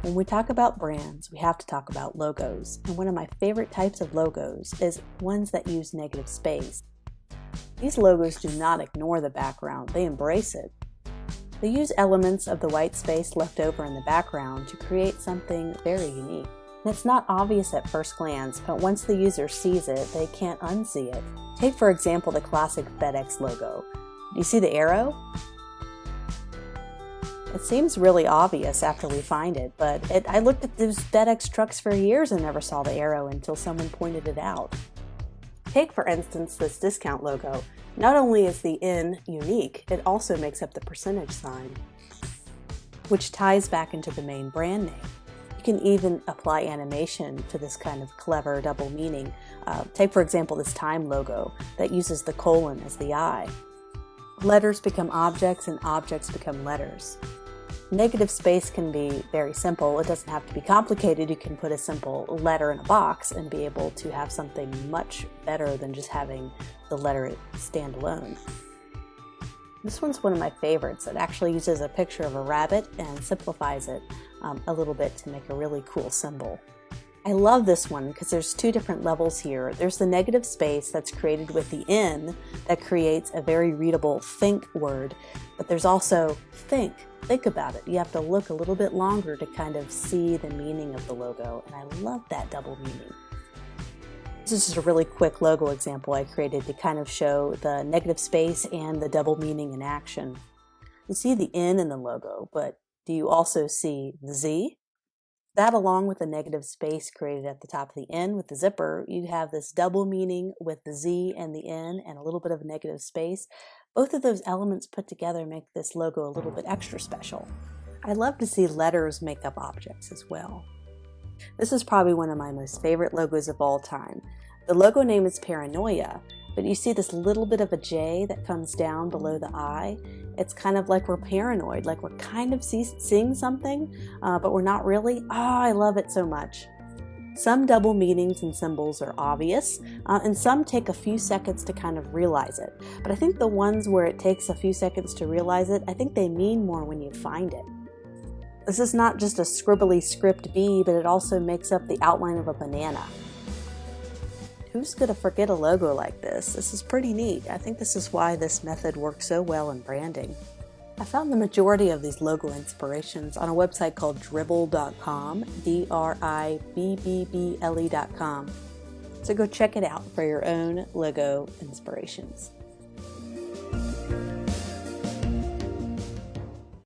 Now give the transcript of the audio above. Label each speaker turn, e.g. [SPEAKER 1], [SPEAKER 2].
[SPEAKER 1] When we talk about brands, we have to talk about logos, and one of my favorite types of logos is ones that use negative space. These logos do not ignore the background, they embrace it. They use elements of the white space left over in the background to create something very unique. And it's not obvious at first glance, but once the user sees it, they can't unsee it. Take for example the classic FedEx logo. Do you see the arrow? It seems really obvious after we find it, but I looked at those FedEx trucks for years and never saw the arrow until someone pointed it out. Take for instance this discount logo. Not only is the N unique, it also makes up the percentage sign, which ties back into the main brand name. You can even apply animation to this kind of clever double meaning. Take for example this Time logo that uses the colon as the I. Letters become objects and objects become letters. Negative space can be very simple. It doesn't have to be complicated. You can put a simple letter in a box and be able to have something much better than just having the letter stand alone. This one's one of my favorites. It actually uses a picture of a rabbit and simplifies it a little bit to make a really cool symbol. I love this one because there's two different levels here. There's the negative space that's created with the N that creates a very readable think word, but there's also think. Think about it. You have to look a little bit longer to kind of see the meaning of the logo, and I love that double meaning. This is just a really quick logo example I created to kind of show the negative space and the double meaning in action. You see the N in the logo, but do you also see the Z? That along with the negative space created at the top of the N with the zipper, you have this double meaning with the Z and the N and a little bit of a negative space. Both of those elements put together make this logo a little bit extra special. I love to see letters make up objects as well. This is probably one of my most favorite logos of all time. The logo name is Paranoia, but you see this little bit of a J that comes down below the I. It's kind of like we're paranoid, like we're kind of seeing something, but we're not really. I love it so much. Some double meanings and symbols are obvious, and some take a few seconds to kind of realize it. But I think the ones where it takes a few seconds to realize it, I think they mean more when you find it. This is not just a scribbly script B, but it also makes up the outline of a banana. Who's going to forget a logo like this? This is pretty neat. I think this is why this method works so well in branding. I found the majority of these logo inspirations on a website called dribbble.com, dribble.com. So go check it out for your own logo inspirations.